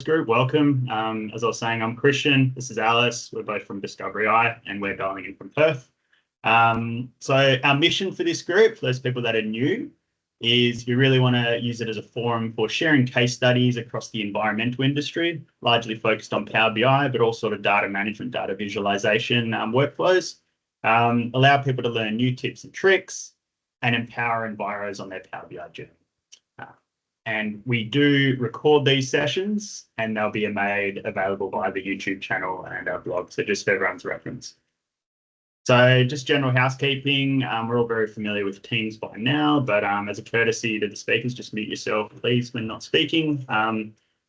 group, welcome. As I was saying, I'm Christian. This is Alice. We're both from DiscoveryEye and we're dialing in from Perth. So our mission for this group, for those people that are new, is we really want to use it as a forum for sharing case studies across the environmental industry, largely focused on Power BI, but all sort of data management, data visualization workflows. Allow people to learn new tips and tricks and empower Enviros on their Power BI journey. And we do record these sessions and they'll be made available via the YouTube channel and our blog. So just for everyone's reference. So just general housekeeping. We're all very familiar with Teams by now, but as a courtesy to the speakers, just mute yourself, please, when not speaking.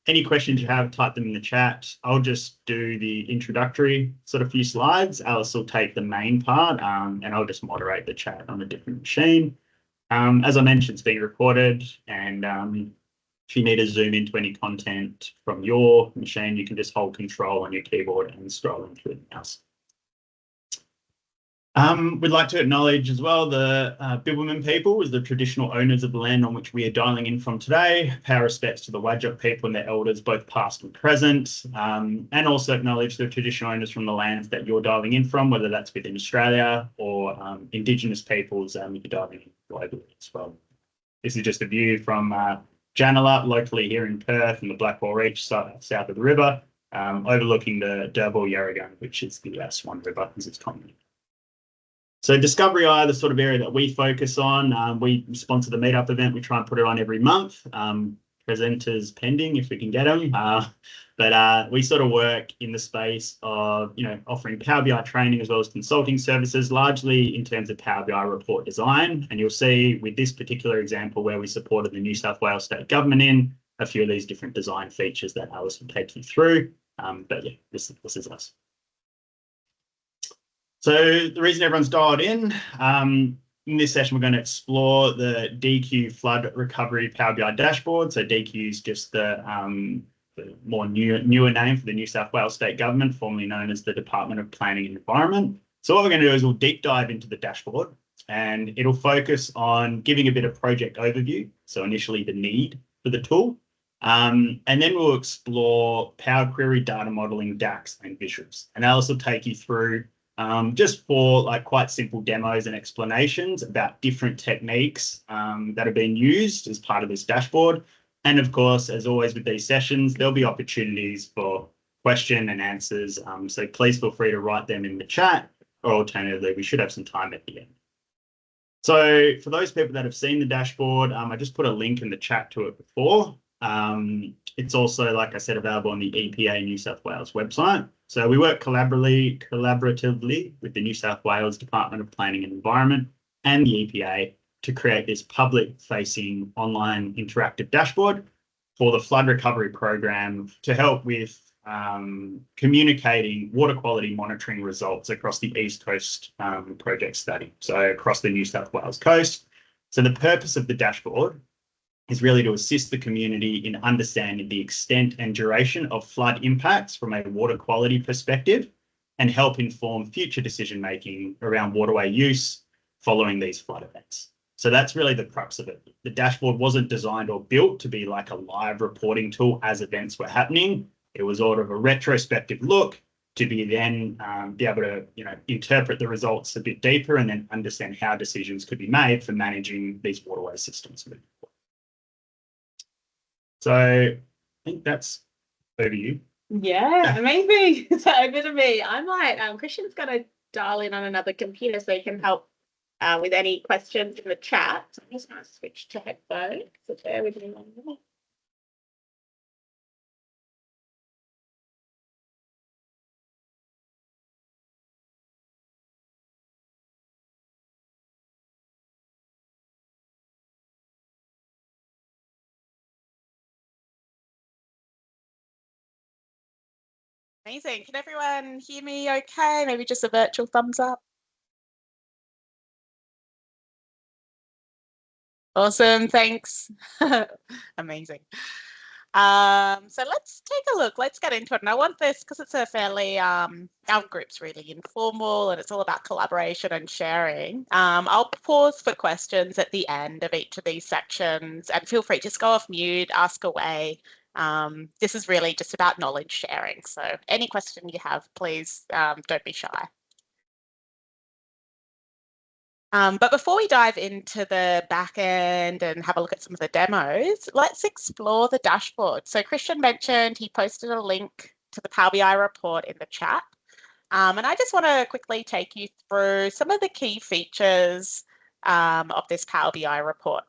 Any questions you have, type them in the chat. I'll just do the introductory sort of few slides. Alice will take the main part and I'll just moderate the chat on a different machine. As I mentioned, it's being recorded, and if you need to zoom into any content from your machine, you can just hold Control on your keyboard and scroll into the mouse. We'd like to acknowledge as well the Bibbulmun people as the traditional owners of the land on which we are dialing in from today. Pay our respects to the Whadjuk people and their elders, both past and present, and also acknowledge the traditional owners from the lands that you're dialing in from, whether that's within Australia or Indigenous peoples you're dialing in globally as well. This is just a view from Janalup, locally here in Perth, and the Blackwall Reach south of the river, overlooking the Derbarl Yarragung, which is the Swan River as it's common. So DiscoveryEye, the sort of area that we focus on, we sponsor the meetup event. We try and put it on every month. Presenters pending if we can get them. But we sort of work in the space of, offering Power BI training as well as consulting services, largely in terms of Power BI report design. And you'll see with this particular example where we supported the New South Wales state government in a few of these different design features that Alice will take you through. But yeah, this is us. So the reason everyone's dialed in this session, we're going to explore the DQ flood recovery Power BI dashboard. So DQ is just the more newer name for the New South Wales state government, formerly known as the Department of Planning and Environment. So what we're going to do is we'll deep dive into the dashboard, and it'll focus on giving a bit of project overview. So initially the need for the tool, and then we'll explore Power Query, data modeling, DAX, and visuals. And Alice will take you through just for like quite simple demos and explanations about different techniques that have been used as part of this dashboard. And of course, as always with these sessions, there'll be opportunities for question and answers. So please feel free to write them in the chat, or alternatively, we should have some time at the end. So for those people that have seen the dashboard, I just put a link in the chat to it before. It's also, like I said, available on the EPA New South Wales website. So we work collaboratively with the New South Wales Department of Planning and Environment and the EPA to create this public-facing online interactive dashboard for the flood recovery program to help with communicating water quality monitoring results across the East Coast project study, so across the New South Wales coast. So the purpose of the dashboard is really to assist the community in understanding the extent and duration of flood impacts from a water quality perspective and help inform future decision-making around waterway use following these flood events. So that's really the crux of it. The dashboard wasn't designed or built to be like a live reporting tool as events were happening. It was sort of a retrospective look to be then be able to interpret the results a bit deeper and then understand how decisions could be made for managing these waterway systems. So I think that's over to you. Yeah, amazing. So over to me. I might, Christian's going to dial in on another computer so he can help with any questions in the chat. So I'm just going to switch to headphones. So bear with me 1 minute. Amazing. Can everyone hear me okay? Maybe just a virtual thumbs up. Awesome, thanks. Amazing. So let's take a look. Let's get into it. And I want this because it's a fairly, our group's really informal and it's all about collaboration and sharing. I'll pause for questions at the end of each of these sections and feel free, just go off mute, ask away. This is really just about knowledge sharing. So any question you have, please don't be shy. But before we dive into the back end and have a look at some of the demos, let's explore the dashboard. So Christian mentioned he posted a link to the Power BI report in the chat. And I just want to quickly take you through some of the key features of this Power BI report.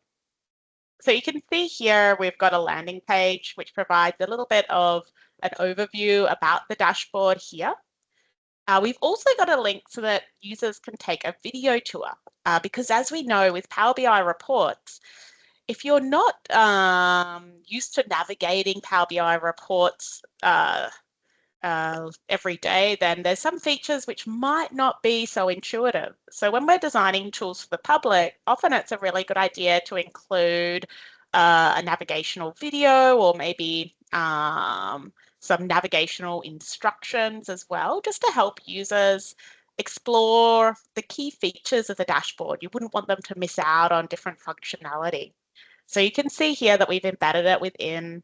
So you can see here we've got a landing page which provides a little bit of an overview about the dashboard here. We've also got a link so that users can take a video tour because as we know with Power BI reports, if you're not used to navigating Power BI reports every day, then there's some features which might not be so intuitive. So when we're designing tools for the public, often it's a really good idea to include a navigational video or maybe some navigational instructions as well, just to help users explore the key features of the dashboard. You wouldn't want them to miss out on different functionality. So you can see here that we've embedded it within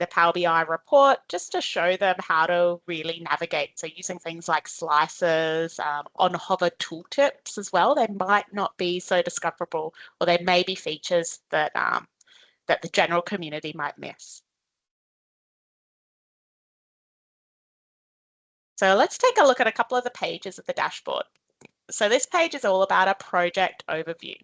the Power BI report just to show them how to really navigate. So using things like slices, on hover tooltips as well, they might not be so discoverable, or they may be features that, that the general community might miss. So let's take a look at a couple of the pages of the dashboard. So this page is all about a project overview.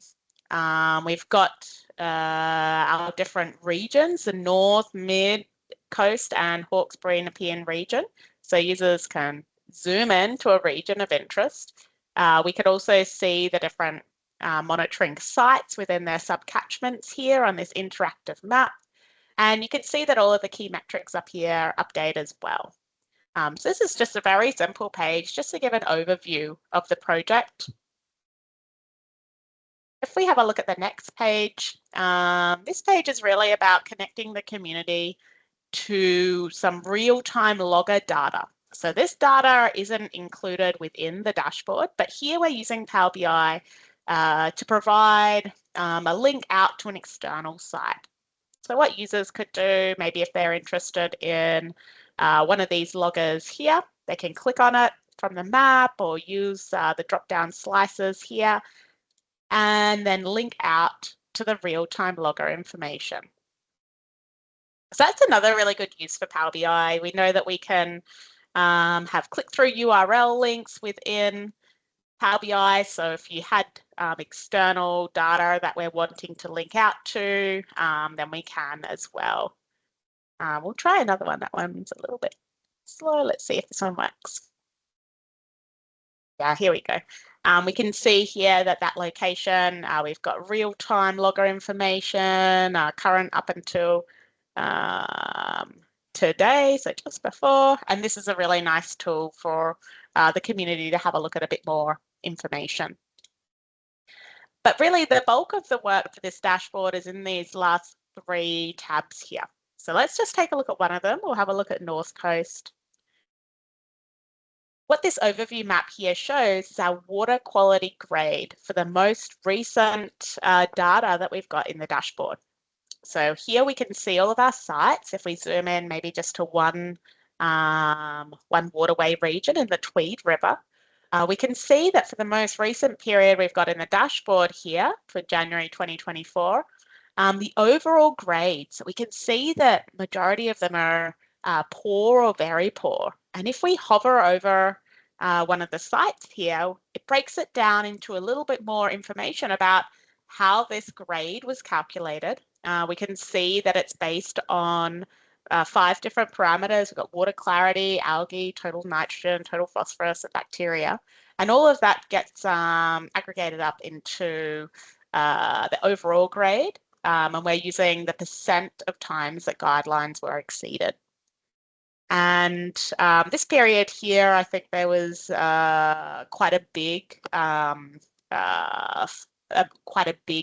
We've got our different regions, the North, Mid, Coast and Hawkesbury Nepean region. So users can zoom in to a region of interest. We could also see the different monitoring sites within their subcatchments here on this interactive map. And you can see that all of the key metrics up here update as well. So this is just a very simple page just to give an overview of the project. If we have a look at the next page, this page is really about connecting the community to some real-time logger data. So this data isn't included within the dashboard, but here we're using Power BI to provide a link out to an external site. So what users could do, maybe if they're interested in one of these loggers here, they can click on it from the map or use the drop-down slices here and then link out to the real-time logger information. So that's another really good use for Power BI. We know that we can have click-through URL links within Power BI. So if you had external data that we're wanting to link out to, then we can as well. We'll try another one. That one's a little bit slow. Let's see if this one works. Yeah, here we go. We can see here that location, we've got real-time logger information, current up until today, so just before, and this is a really nice tool for the community to have a look at a bit more information. But really the bulk of the work for this dashboard is in these last 3 tabs here. So let's just take a look at one of them. We'll have a look at North Coast. What this overview map here shows is our water quality grade for the most recent data that we've got in the dashboard. So here we can see all of our sites. If we zoom in maybe just to one waterway region in the Tweed River, we can see that for the most recent period we've got in the dashboard here for January 2024, the overall grades, so we can see that majority of them are poor or very poor. And if we hover over one of the sites here, it breaks it down into a little bit more information about how this grade was calculated. We can see that it's based on 5 different parameters. We've got water clarity, algae, total nitrogen, total phosphorus, and bacteria. And all of that gets aggregated up into the overall grade. And we're using the percent of times that guidelines were exceeded. And this period here, I think there was quite a big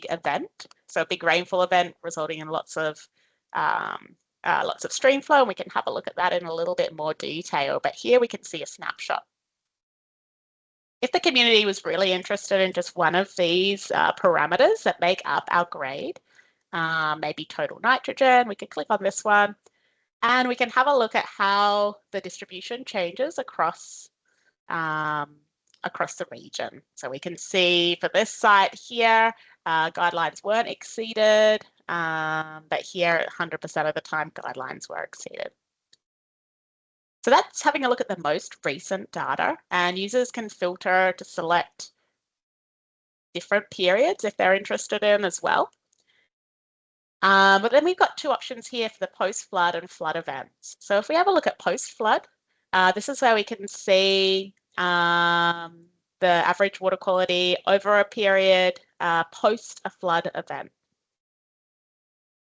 event. So a big rainfall event resulting in lots of stream flow, and we can have a look at that in a little bit more detail. But here we can see a snapshot. If the community was really interested in just one of these parameters that make up our grade, maybe total nitrogen, we could click on this one. And we can have a look at how the distribution changes across the region. So we can see for this site here, guidelines weren't exceeded, but here 100% of the time guidelines were exceeded. So that's having a look at the most recent data, and users can filter to select different periods if they're interested in as well. But then we've got two options here for the post-flood and flood events. So if we have a look at post-flood, this is where we can see the average water quality over a period post a flood event.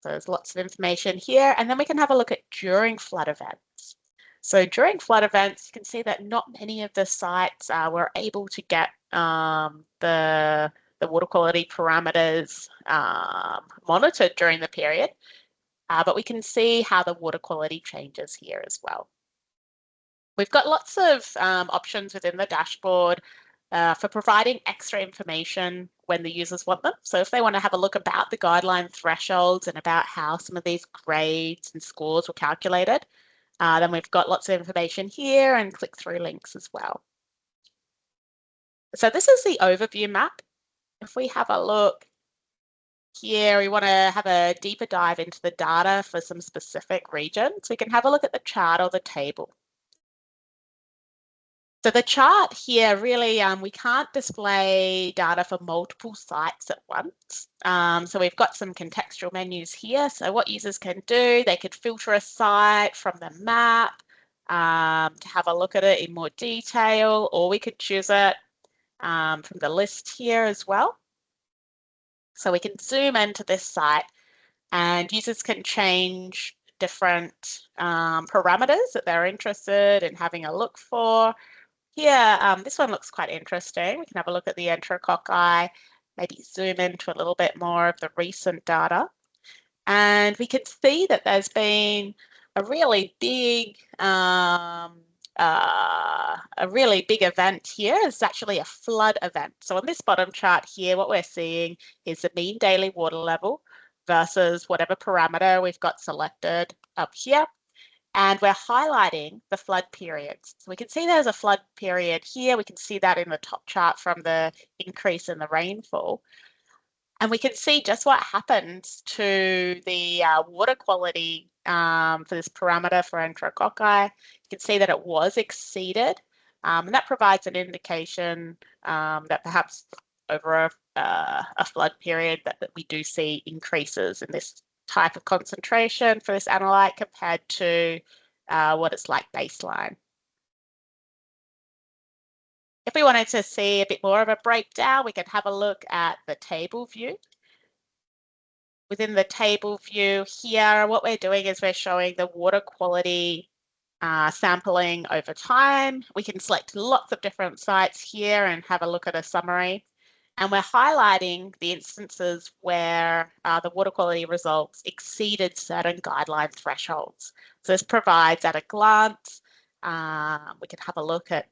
So there's lots of information here. And then we can have a look at during flood events. So during flood events, you can see that not many of the sites were able to get the water quality parameters monitored during the period, but we can see how the water quality changes here as well. We've got lots of options within the dashboard for providing extra information when the users want them. So if they want to have a look about the guideline thresholds and about how some of these grades and scores were calculated, then we've got lots of information here and click-through links as well. So this is the overview map. If we have a look here, we want to have a deeper dive into the data for some specific regions. We can have a look at the chart or the table. So the chart here, really, we can't display data for multiple sites at once. So we've got some contextual menus here. So what users can do, they could filter a site from the map to have a look at it in more detail, or we could choose it from the list here as well. So we can zoom into this site and users can change different parameters that they're interested in having a look for. Here, this one looks quite interesting. We can have a look at the enterococci, maybe zoom into a little bit more of the recent data. And we can see that there's been a really big event here. It's actually a flood event. So on this bottom chart here, what we're seeing is the mean daily water level versus whatever parameter we've got selected up here. And we're highlighting the flood periods. So we can see there's a flood period here. We can see that in the top chart from the increase in the rainfall. And we can see just what happens to the water quality for this parameter for enterococci. You can see that it was exceeded. And that provides an indication that perhaps over a flood period that we do see increases in this type of concentration for this analyte compared to what it's like baseline. If we wanted to see a bit more of a breakdown, we can have a look at the table view. Within the table view here, what we're doing is we're showing the water quality sampling over time. We can select lots of different sites here and have a look at a summary. And we're highlighting the instances where the water quality results exceeded certain guideline thresholds. So this provides at a glance, we can have a look at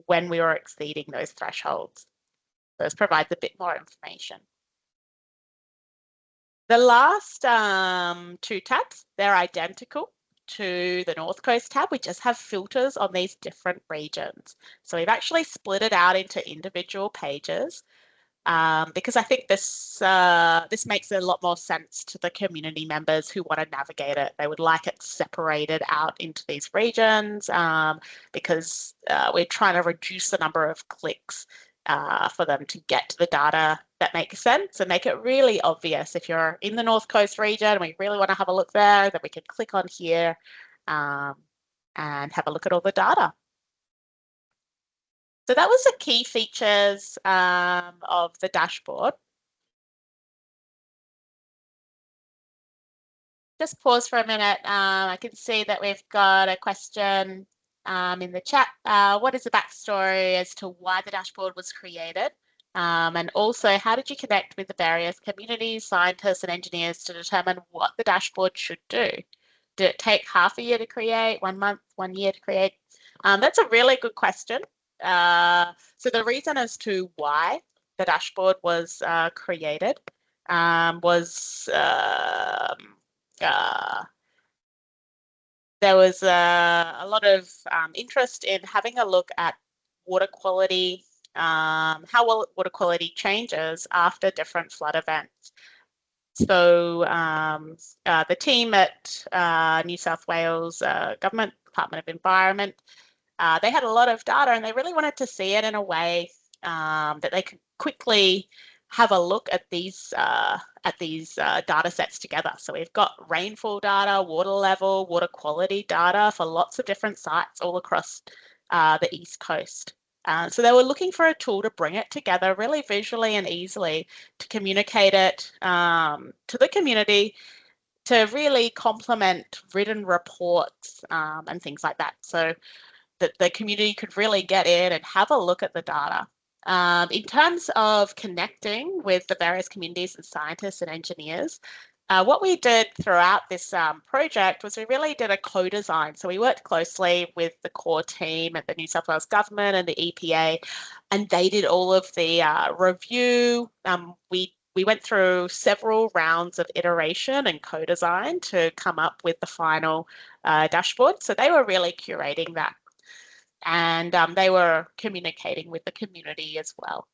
when we were exceeding those thresholds. So this provides a bit more information. The last two tabs, they're identical to the North Coast tab. We just have filters on these different regions. So we've actually split it out into individual pages because I think this makes a lot more sense to the community members who want to navigate it. They would like it separated out into these regions because we're trying to reduce the number of clicks for them to get to the data that makes sense and make it really obvious. If you're in the North Coast region and we really want to have a look there, then we can click on here and have a look at all the data. So that was the key features of the dashboard. Just pause for a minute. I can see that we've got a question in the chat. What is the backstory as to why the dashboard was created? And also, how did you connect with the various communities, scientists and engineers to determine what the dashboard should do? Did it take half a year to create, 1 month, 1 year to create? That's a really good question. So the reason as to why the dashboard was created was there was a lot of interest in having a look at water quality, how well water quality changes after different flood events. So the team at New South Wales Government Department of Environment, they had a lot of data and they really wanted to see it in a way that they could quickly have a look at these data sets together. So we've got rainfall data, water level, water quality data for lots of different sites all across the East Coast. So they were looking for a tool to bring it together really visually and easily to communicate it to the community to really complement written reports and things like that. So that the community could really get in and have a look at the data. In terms of connecting with the various communities and scientists and engineers, what we did throughout this project was we really did a co-design. So we worked closely with the core team at the New South Wales Government and the EPA, and they did all of the review. We went through several rounds of iteration and co-design to come up with the final dashboard. So they were really curating that. And they were communicating with the community as well.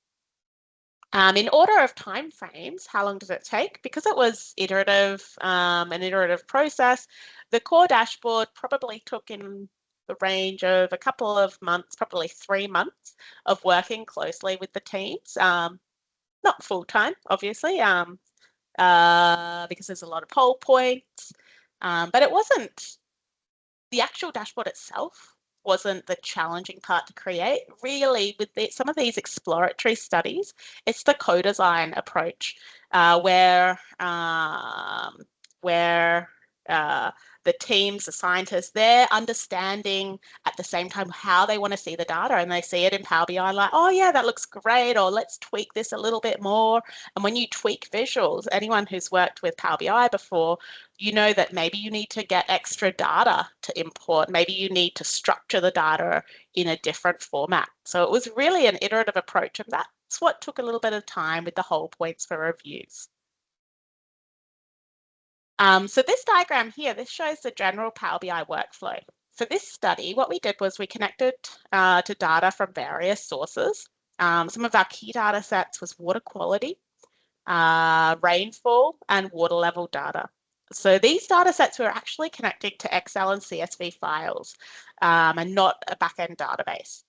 In order of time frames, how long does it take? Because it was iterative, an iterative process, the core dashboard probably took in the range of a couple of months, probably 3 months of working closely with the teams. Not full time, obviously, because there's a lot of poll points, but it wasn't the actual dashboard itself wasn't the challenging part to create. Really, with some of these exploratory studies, it's the co-design approach where the teams, the scientists, they're understanding at the same time how they want to see the data, and they see it in Power BI like, oh yeah, that looks great, or let's tweak this a little bit more. And when you tweak visuals, anyone who's worked with Power BI before, you know that maybe you need to get extra data to import. Maybe you need to structure the data in a different format. So it was really an iterative approach, and that's what took a little bit of time with the whole points for reviews. So this diagram here, this shows the general Power BI workflow. For this study, what we did was we connected to data from various sources. Some of our key data sets was water quality, rainfall, and water level data. So these data sets were actually connecting to Excel and CSV files and not a backend database.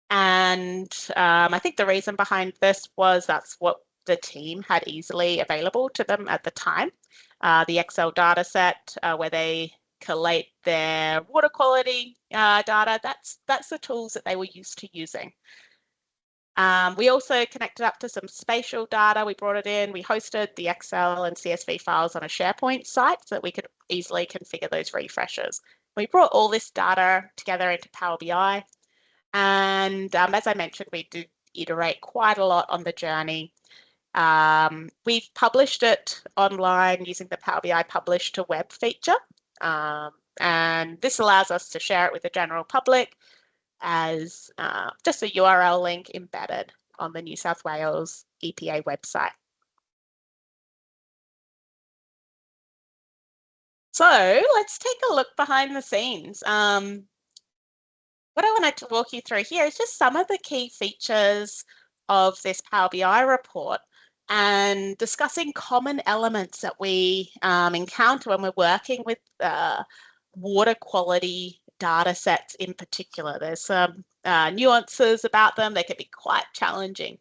And I think the reason behind this was that's what the team had easily available to them at the time. The Excel data set where they collate their water quality data, that's the tools that they were used to using. We also connected up to some spatial data. We brought it in. We hosted the Excel and CSV files on a SharePoint site so that we could easily configure those refreshes. We brought all this data together into Power BI. And as I mentioned, we did iterate quite a lot on the journey. We've published it online using the Power BI Publish to Web feature. And this allows us to share it with the general public as just a URL link embedded on the New South Wales EPA website. So let's take a look behind the scenes. What I wanted to walk you through here is just some of the key features of this Power BI report and discussing common elements that we encounter when we're working with water quality data sets in particular. There's some nuances about them. They can be quite challenging.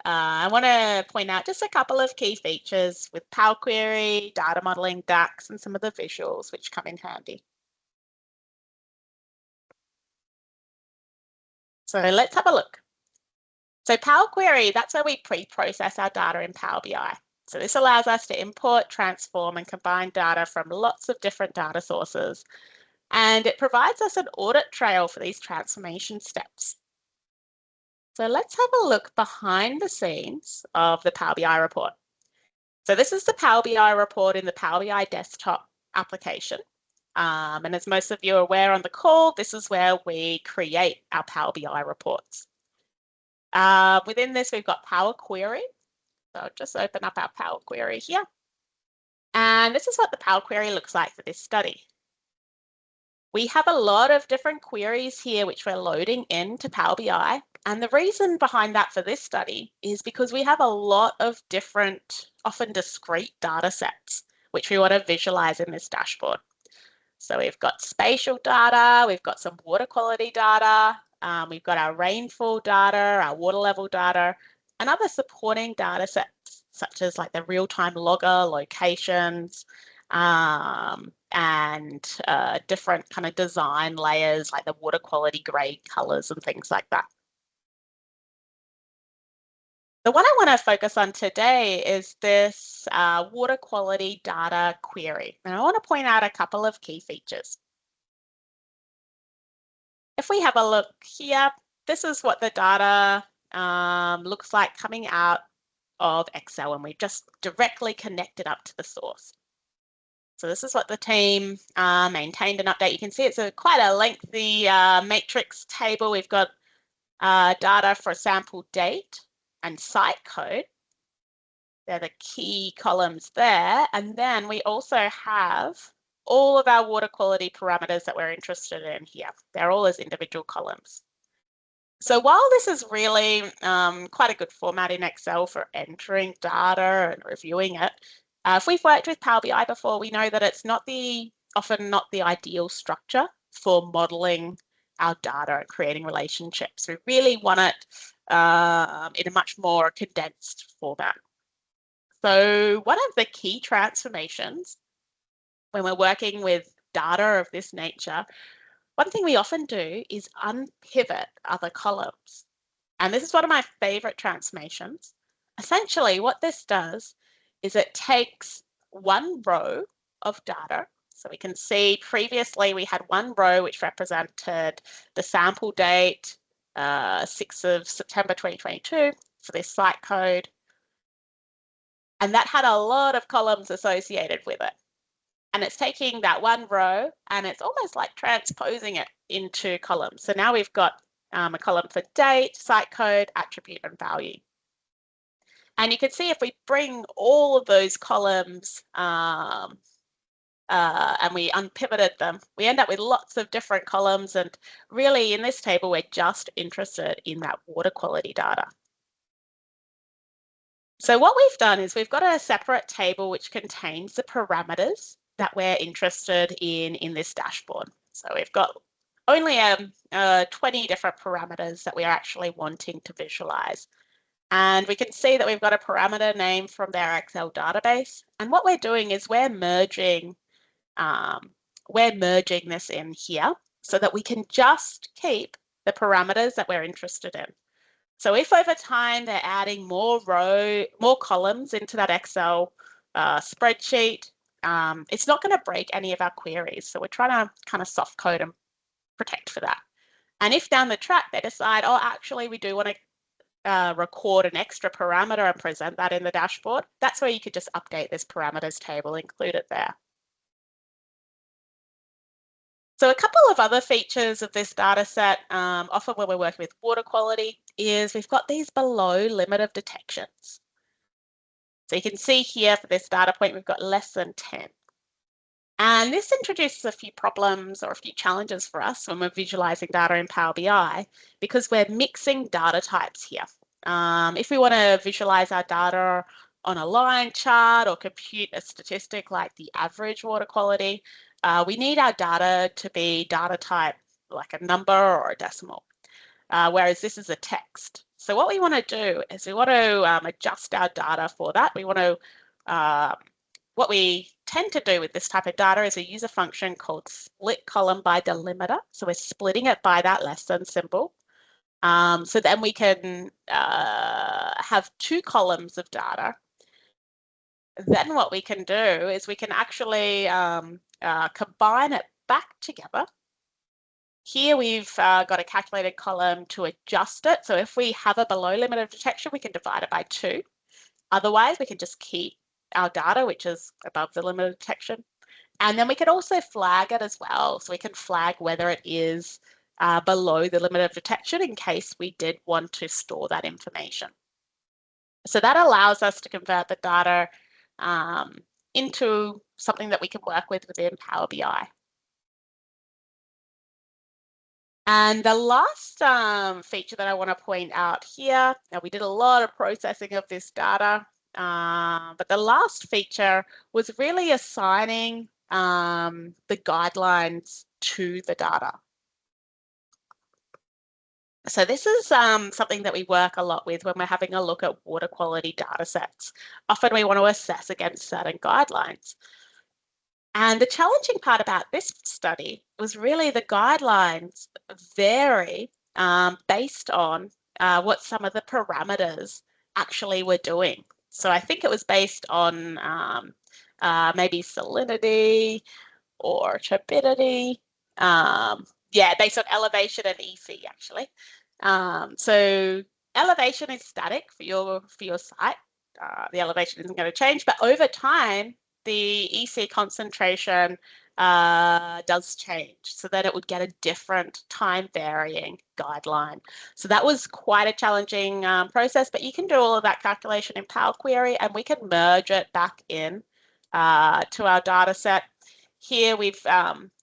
I want to point out just a couple of key features with Power Query, data modeling, DAX, and some of the visuals which come in handy. So let's have a look. So Power Query, that's where we pre-process our data in Power BI. So this allows us to import, transform, and combine data from lots of different data sources. And it provides us an audit trail for these transformation steps. So let's have a look behind the scenes of the Power BI report. So this is the Power BI report in the Power BI desktop application. And as most of you are aware on the call, this is where we create our Power BI reports. Within this, we've got Power Query. So I'll just open up our Power Query here. And this is what the Power Query looks like for this study. We have a lot of different queries here which we're loading into Power BI. And the reason behind that for this study is because we have a lot of different, often discrete data sets, which we want to visualize in this dashboard. So we've got spatial data, we've got some water quality data, we've got our rainfall data, our water level data, and other supporting data sets, such as like the real-time logger, locations, and different kind of design layers, like the water quality grade colors and things like that. The one I want to focus on today is this water quality data query. And I want to point out a couple of key features. If we have a look here, this is what the data looks like coming out of Excel, and we've just directly connected up to the source. So this is what the team maintained and update. You can see it's quite a lengthy matrix table. We've got data for sample date and site code. They're the key columns there. And then we also have all of our water quality parameters that we're interested in here. They're all as individual columns. So while this is really quite a good format in Excel for entering data and reviewing it, if we've worked with Power BI before, we know that it's often not the ideal structure for modeling our data and creating relationships. We really want it in a much more condensed format. So one of the key transformations when we're working with data of this nature, one thing we often do is unpivot other columns. And this is one of my favorite transformations. Essentially, what this does is it takes one row of data. So we can see previously we had one row which represented the sample date, 6th of September 2022 for this site code. And that had a lot of columns associated with it. And it's taking that one row and it's almost like transposing it into columns. So now we've got a column for date, site code, attribute, and value. And you can see if we bring all of those columns and we unpivoted them, we end up with lots of different columns. And really in this table, we're just interested in that water quality data. So what we've done is we've got a separate table which contains the parameters that we're interested in this dashboard. So we've got only 20 different parameters that we are actually wanting to visualize. And we can see that we've got a parameter name from their Excel database. And what we're doing is we're merging this in here so that we can just keep the parameters that we're interested in. So if over time they're adding more columns into that Excel spreadsheet, it's not going to break any of our queries. So we're trying to kind of soft code and protect for that. And if down the track they decide, oh, actually we do want to record an extra parameter and present that in the dashboard, that's where you could just update this parameters table, include it there. So a couple of other features of this data set, often when we're working with water quality, is we've got these below limit of detections. So you can see here for this data point, we've got less than 10. And this introduces a few problems or a few challenges for us when we're visualizing data in Power BI, because we're mixing data types here. If we want to visualize our data on a line chart or compute a statistic like the average water quality, we need our data to be data type like a number or a decimal, whereas this is a text. So what we want to do is we want to adjust our data for that. We want to, what we tend to do with this type of data is we use a function called split column by delimiter. So we're splitting it by that less than symbol. So then we can have two columns of data. Then what we can do is we can actually combine it back together. Here we've got a calculated column to adjust it. So if we have a below limit of detection, we can divide it by 2. Otherwise, we can just keep our data, which is above the limit of detection. And then we can also flag it as well. So we can flag whether it is below the limit of detection in case we did want to store that information. So that allows us to convert the data into something that we can work with within Power BI. And the last feature that I want to point out here, now we did a lot of processing of this data, but the last feature was really assigning the guidelines to the data. So this is something that we work a lot with when we're having a look at water quality data sets. Often we want to assess against certain guidelines. And the challenging part about this study was really the guidelines vary based on what some of the parameters actually were doing. So I think it was based on maybe salinity or turbidity. Yeah, based on elevation and EC actually. So elevation is static for your site. The elevation isn't going to change, but over time, the EC concentration does change, so that it would get a different time varying guideline. So that was quite a challenging process, but you can do all of that calculation in Power Query, and we can merge it back in to our data set. Here we've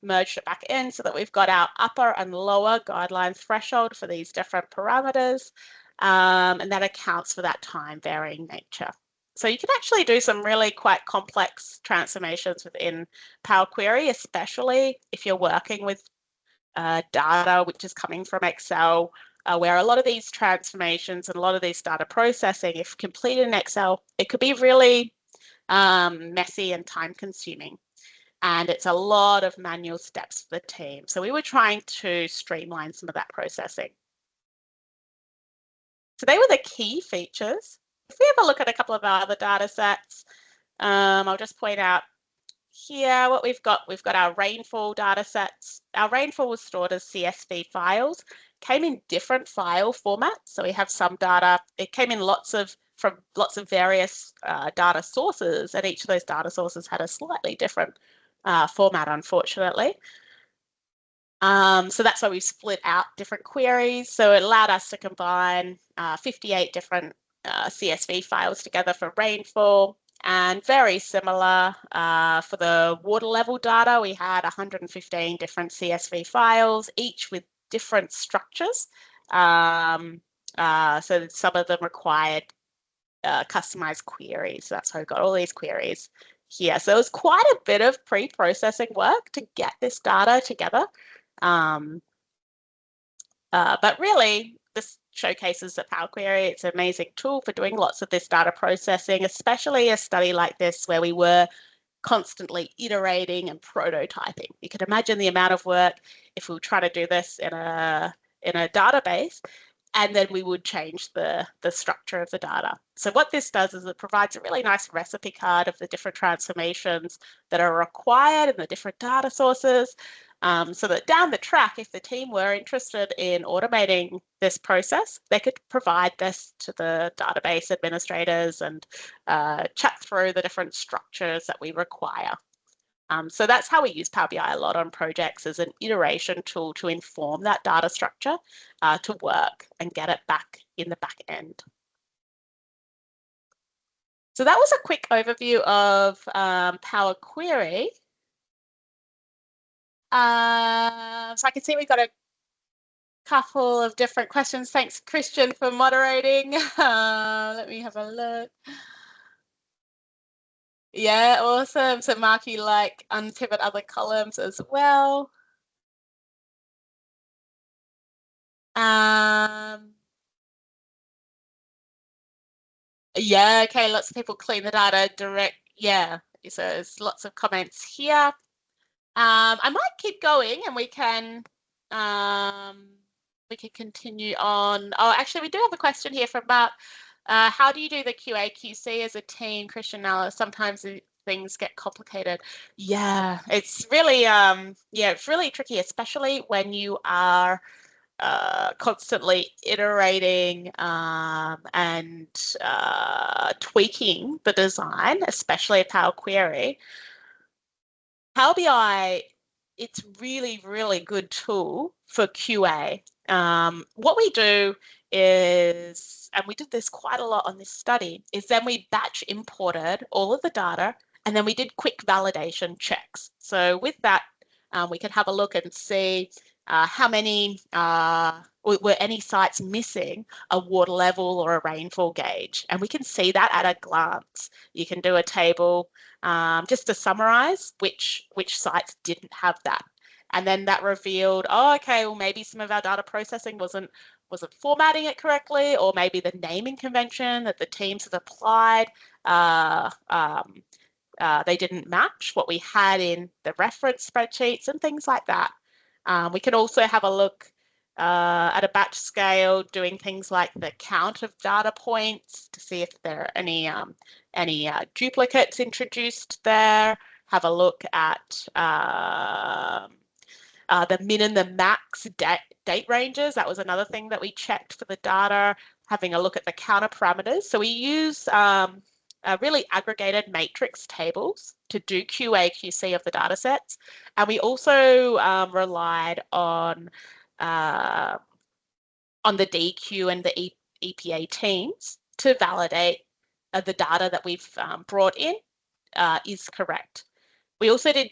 merged it back in so that we've got our upper and lower guideline threshold for these different parameters, and that accounts for that time varying nature. So you can actually do some really quite complex transformations within Power Query, especially if you're working with data which is coming from Excel, where a lot of these transformations and a lot of these data processing, if completed in Excel, it could be really messy and time consuming. And it's a lot of manual steps for the team. So we were trying to streamline some of that processing. So they were the key features. If we have a look at a couple of our other data sets, I'll just point out here what we've got our rainfall data sets. Our rainfall was stored as CSV files, came in different file formats. So we have some data, it came in from lots of various data sources, and each of those data sources had a slightly different format, unfortunately. So that's why we split out different queries. So it allowed us to combine 58 different CSV files together for rainfall, and very similar for the water level data. We had 115 different CSV files, each with different structures. So some of them required customized queries. So that's how we got all these queries here. So it was quite a bit of pre-processing work to get this data together. But really, this showcases that Power Query, it's an amazing tool for doing lots of this data processing, especially a study like this where we were constantly iterating and prototyping. You can imagine the amount of work if we were trying to do this in a database, and then we would change the structure of the data. So what this does is it provides a really nice recipe card of the different transformations that are required in the different data sources, so that down the track, if the team were interested in automating this process, they could provide this to the database administrators and chat through the different structures that we require. So that's how we use Power BI a lot on projects, as an iteration tool to inform that data structure to work and get it back in the back end. So that was a quick overview of Power Query. So I can see we've got a couple of different questions. Thanks, Christian, for moderating. Let me have a look. Yeah, awesome. So Mark, you like unpivot other columns as well. Yeah, okay, lots of people clean the data direct. Yeah, so there's lots of comments here. I might keep going and we can continue on. Oh, actually, we do have a question here from Mark. How do you do the QA/QC as a team, Christian? Now, sometimes things get complicated. Yeah, it's really it's really tricky, especially when you are constantly iterating and tweaking the design, especially Power Query. Power BI, it's really, really good tool for QA. What we do is, and we did this quite a lot on this study, is then we batch imported all of the data, and then we did quick validation checks. So with that, we can have a look and see how many were any sites missing a water level or a rainfall gauge, and we can see that at a glance. You can do a table just to summarize which sites didn't have that, and then that revealed, oh, okay, well, maybe some of our data processing wasn't formatting it correctly, or maybe the naming convention that the teams have applied, they didn't match what we had in the reference spreadsheets and things like that. We can also have a look at a batch scale, doing things like the count of data points to see if there are any duplicates introduced there. Have a look at the min and the max date ranges. That was another thing that we checked for the data, having a look at the counter parameters. So we use really aggregated matrix tables to do QA, QC of the data sets. And we also relied on the DQ and the EPA teams to validate the data that we've brought in is correct. We also did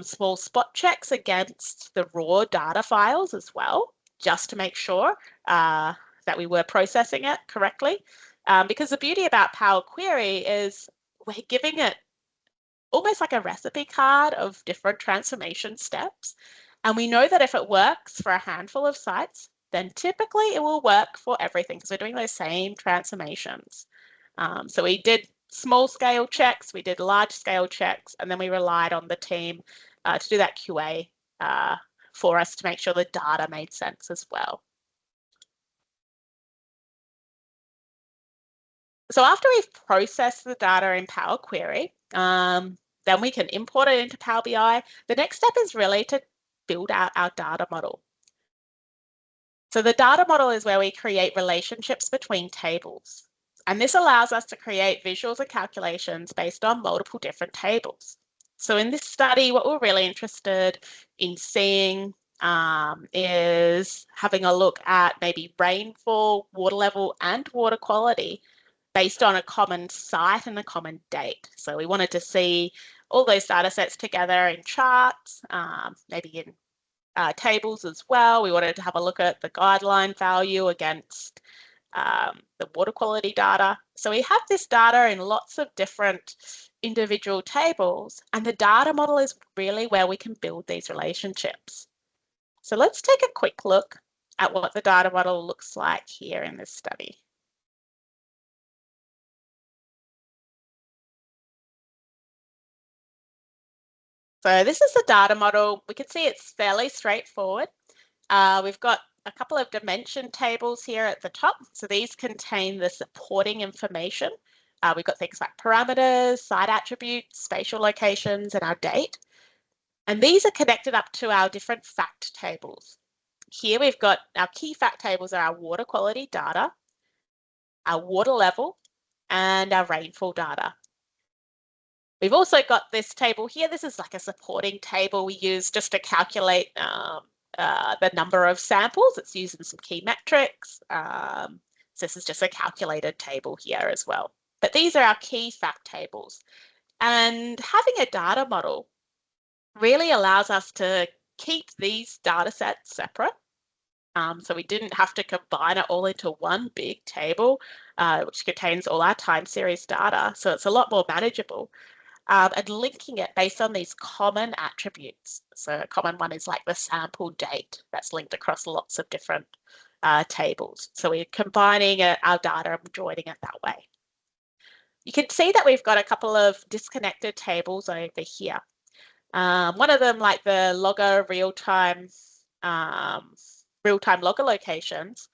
small spot checks against the raw data files as well, just to make sure that we were processing it correctly. Because the beauty about Power Query is we're giving it almost like a recipe card of different transformation steps. And we know that if it works for a handful of sites, then typically it will work for everything because we're doing those same transformations. So we did small scale checks, we did large scale checks, and then we relied on the team to do that QA for us to make sure the data made sense as well. So after we've processed the data in Power Query, then we can import it into Power BI. The next step is really to build out our data model. So the data model is where we create relationships between tables. And this allows us to create visuals and calculations based on multiple different tables. So in this study, what we're really interested in seeing is having a look at maybe rainfall, water level, and water quality based on a common site and a common date. So we wanted to see all those data sets together in charts, maybe in tables as well. We wanted to have a look at the guideline value against the water quality data. So we have this data in lots of different individual tables, and the data model is really where we can build these relationships. So let's take a quick look at what the data model looks like here in this study. So this is the data model. We can see it's fairly straightforward. We've got a couple of dimension tables here at the top. So these contain the supporting information. We've got things like parameters, site attributes, spatial locations, and our date. And these are connected up to our different fact tables. Here we've got our key fact tables are our water quality data, our water level, and our rainfall data. We've also got this table here. This is like a supporting table we use just to calculate the number of samples. It's using some key metrics. So this is just a calculated table here as well. But these are our key fact tables. And having a data model really allows us to keep these data sets separate. So we didn't have to combine it all into one big table, which contains all our time series data. So it's a lot more manageable. And linking it based on these common attributes. So a common one is like the sample date that's linked across lots of different tables. So we're combining our data and joining it that way. You can see that we've got a couple of disconnected tables over here. One of them, like the logger real-time logger locations,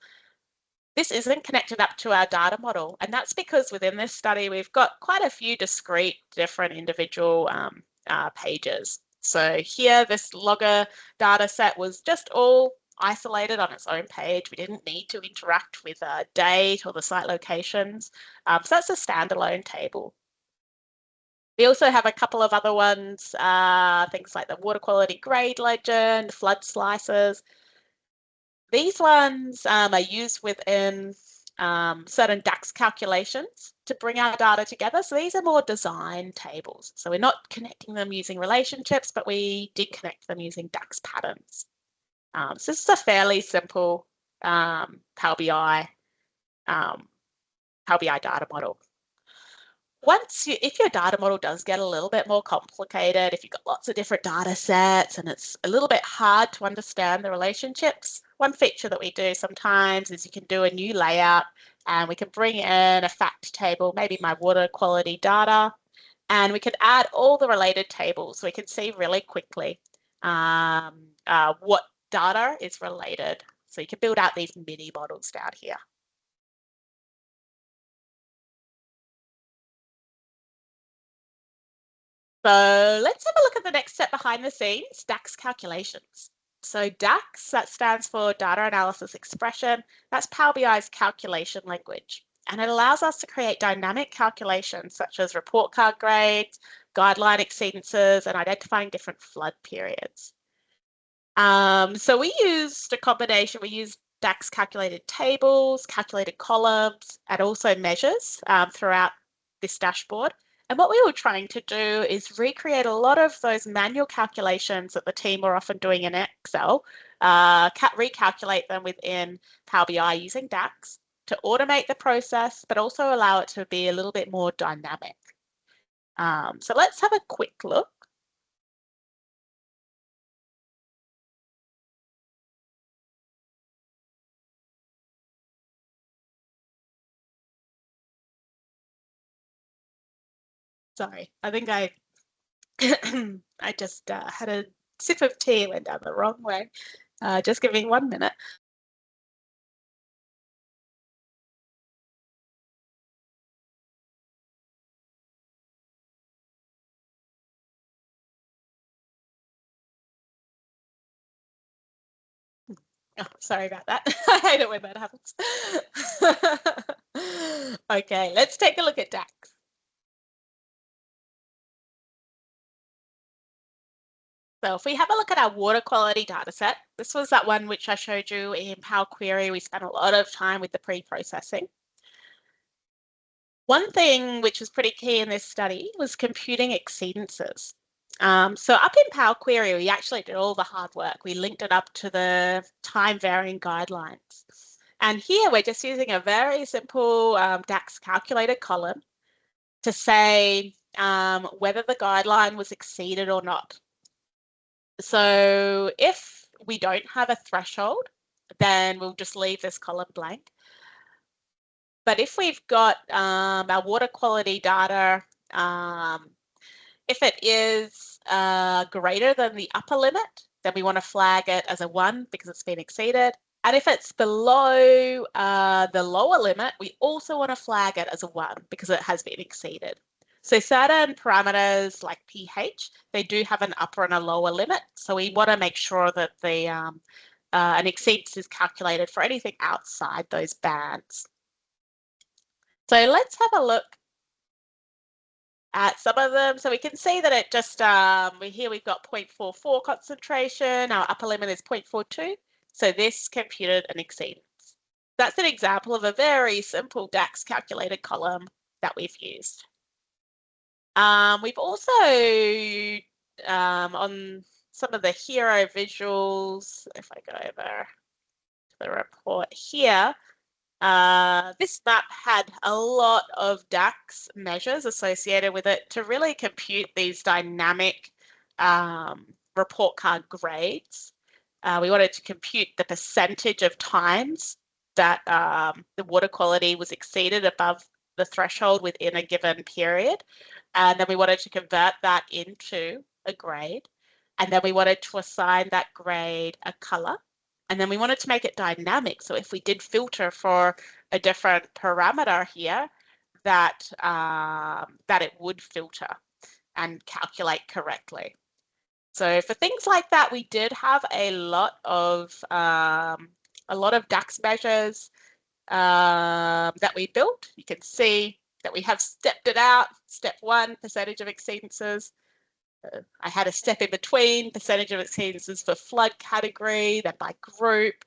this isn't connected up to our data model, and that's because within this study we've got quite a few discrete different individual pages. So here this logger data set was just all isolated on its own page. We didn't need to interact with a date or the site locations. So that's a standalone table. We also have a couple of other ones, things like the water quality grade legend, flood slices. These ones are used within certain DAX calculations to bring our data together. So these are more design tables. So we're not connecting them using relationships, but we did connect them using DAX patterns. So this is a fairly simple Power BI data model. If your data model does get a little bit more complicated, if you've got lots of different data sets and it's a little bit hard to understand the relationships, one feature that we do sometimes is you can do a new layout and we can bring in a fact table, maybe my water quality data, and we can add all the related tables so we can see really quickly what data is related. So you can build out these mini models down here. So let's have a look at the next step behind the scenes, DAX calculations. So DAX, that stands for Data Analysis Expression. That's Power BI's calculation language. And it allows us to create dynamic calculations such as report card grades, guideline exceedances, and identifying different flood periods. So we used a combination. We used DAX calculated tables, calculated columns, and also measures throughout this dashboard. And what we were trying to do is recreate a lot of those manual calculations that the team were often doing in Excel, recalculate them within Power BI using DAX to automate the process, but also allow it to be a little bit more dynamic. So let's have a quick look. Sorry, I think I just had a sip of tea and went down the wrong way. Just give me 1 minute. Oh, sorry about that. I hate it when that happens. Okay, let's take a look at DAX. So if we have a look at our water quality data set, this was that one which I showed you in Power Query. We spent a lot of time with the pre-processing. One thing which was pretty key in this study was computing exceedances. So up in Power Query, we actually did all the hard work. We linked it up to the time varying guidelines. And here we're just using a very simple DAX calculated column to say whether the guideline was exceeded or not. So if we don't have a threshold, then we'll just leave this column blank. But if we've got our water quality data, if it is greater than the upper limit, then we want to flag it as a 1 because it's been exceeded. And if it's below the lower limit, we also want to flag it as a 1 because it has been exceeded. So certain parameters like pH, they do have an upper and a lower limit. So we want to make sure that the an exceedance is calculated for anything outside those bands. So let's have a look at some of them. So we can see that it just, here we've got 0.44 concentration, our upper limit is 0.42. So this computed an exceedance. That's an example of a very simple DAX calculated column that we've used. We've also, on some of the hero visuals, if I go over to the report here, this map had a lot of DAX measures associated with it to really compute these dynamic report card grades. We wanted to compute the percentage of times that the water quality was exceeded above the threshold within a given period. And then we wanted to convert that into a grade. And then we wanted to assign that grade a color. And then we wanted to make it dynamic. So if we did filter for a different parameter here, that it would filter and calculate correctly. So for things like that, we did have a lot of DAX measures that we built. You can see that we have stepped it out. Step 1, percentage of exceedances. I had a step in between, percentage of exceedances for flood category, then by group.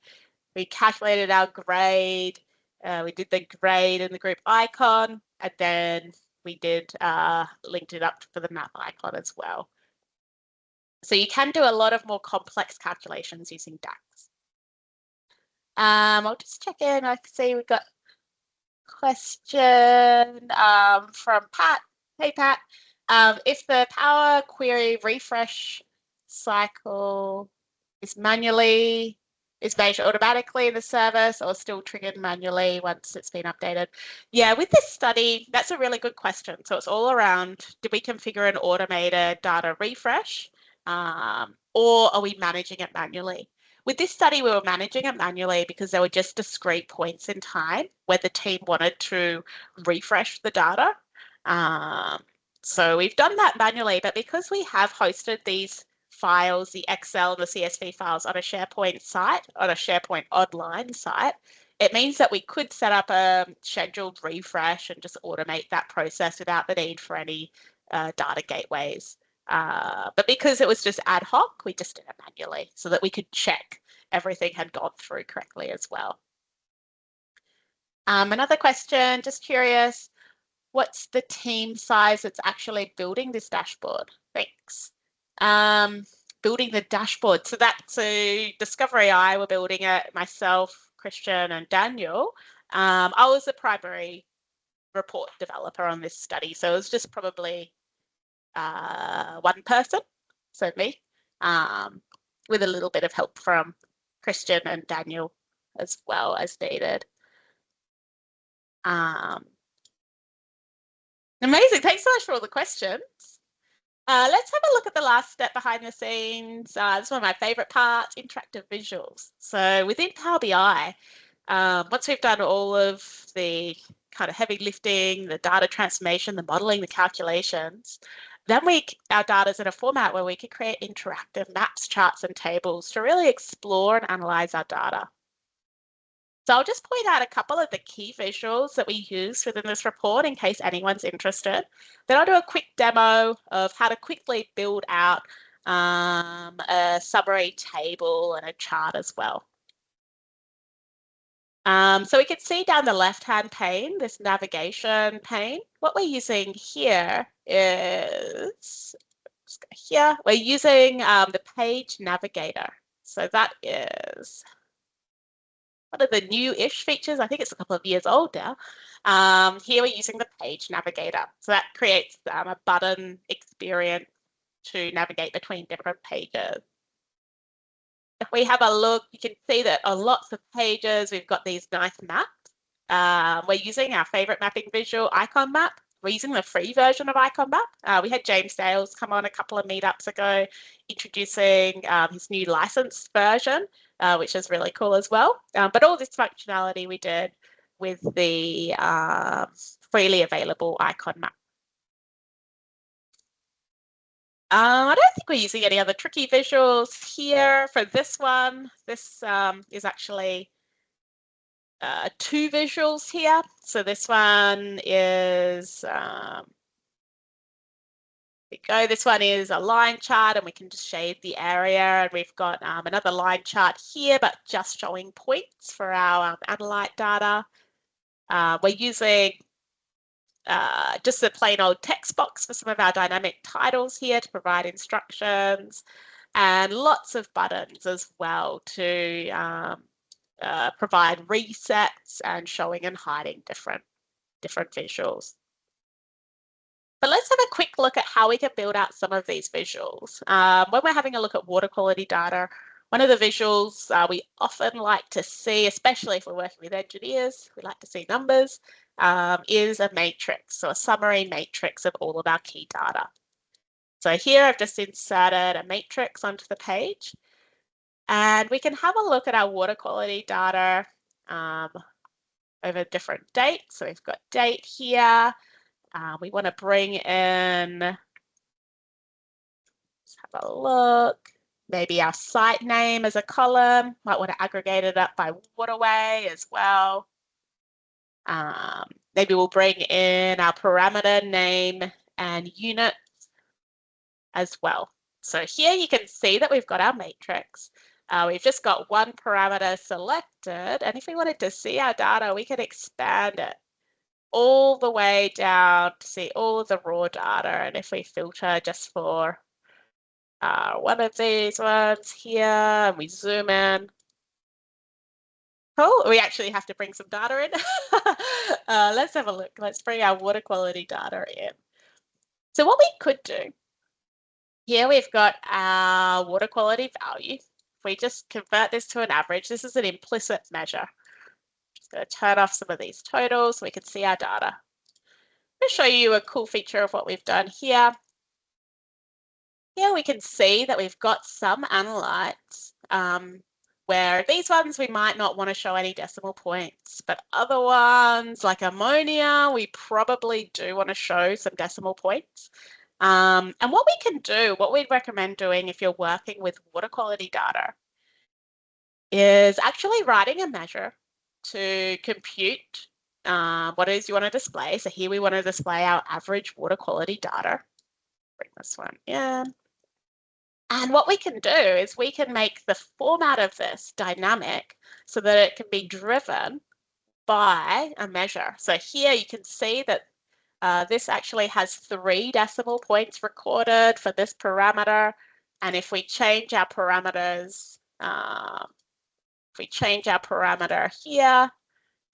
We calculated our grade, We did the grade and the group icon, and then we did linked it up for the map icon as well. So you can do a lot of more complex calculations using DAX. I'll just check in. I see we've got a question from Pat. Hey, Pat. If the Power Query refresh cycle is measured automatically in the service or still triggered manually once it's been updated? Yeah, with this study, that's a really good question. So it's all around, do we configure an automated data refresh or are we managing it manually? With this study, we were managing it manually because there were just discrete points in time where the team wanted to refresh the data. So we've done that manually, but because we have hosted these files, the Excel and the CSV files on a SharePoint site, on a SharePoint online site, it means that we could set up a scheduled refresh and just automate that process without the need for any data gateways. But because it was just ad hoc, we just did it manually so that we could check everything had gone through correctly as well. Another question, just curious, what's the team size that's actually building this dashboard? Thanks. Building the dashboard. So that's a Discovery Eye, we're building it, myself, Christian and Daniel. I was the primary report developer on this study. So it was just probably one person, so me, with a little bit of help from Christian and Daniel as well as needed. Amazing, thanks so much for all the questions. Let's have a look at the last step behind the scenes. This is one of my favorite parts, interactive visuals. So within Power BI, once we've done all of the kind of heavy lifting, the data transformation, the modeling, the calculations, then our data is in a format where we can create interactive maps, charts, and tables to really explore and analyze our data. So I'll just point out a couple of the key visuals that we use within this report in case anyone's interested. Then I'll do a quick demo of how to quickly build out a summary table and a chart as well. So we can see down the left-hand pane, this navigation pane. What we're using here is, let's go here, we're using the page navigator. So that is one of the new-ish features. I think it's a couple of years old now. Here we're using the page navigator. So that creates a button experience to navigate between different pages. If we have a look, you can see that on lots of pages, we've got these nice maps. We're using our favorite mapping visual, Icon Map. We're using the free version of Icon Map. We had James Dales come on a couple of meetups ago, introducing his new licensed version, which is really cool as well. But all this functionality we did with the freely available Icon Map. I don't think we're using any other tricky visuals here for this one. This is actually 2 visuals here. So this one is, this one is a line chart and we can just shade the area, and we've got another line chart here, but just showing points for our analyte data. We're using just the plain old text box for some of our dynamic titles here to provide instructions, and lots of buttons as well to provide resets and showing and hiding different visuals. But let's have a quick look at how we can build out some of these visuals. When we're having a look at water quality data, one of the visuals we often like to see, especially if we're working with engineers, we like to see numbers, is a matrix, so a summary matrix of all of our key data. So here I've just inserted a matrix onto the page, and we can have a look at our water quality data over different dates. So we've got date here. We want to bring in, let's have a look, maybe our site name as a column. Might want to aggregate it up by waterway as well. Maybe we'll bring in our parameter name and unit as well. So here you can see that we've got our matrix. We've just got one parameter selected, and if we wanted to see our data, we can expand it all the way down to see all of the raw data. And if we filter just for one of these ones here, and we zoom in, cool, we actually have to bring some data in. Let's have a look. Let's bring our water quality data in. So what we could do, here we've got our water quality value. If we just convert this to an average, this is an implicit measure. Just going to turn off some of these totals so we can see our data. I'm going to show you a cool feature of what we've done here. Here we can see that we've got some analytes where these ones we might not want to show any decimal points, but other ones like ammonia, we probably do want to show some decimal points. And what we can do, what we'd recommend doing if you're working with water quality data, is actually writing a measure to compute what it is you want to display. So here we want to display our average water quality data. Bring this one in. And what we can do is we can make the format of this dynamic so that it can be driven by a measure. So here you can see that this actually has 3 decimal points recorded for this parameter. And if we change our parameters, here,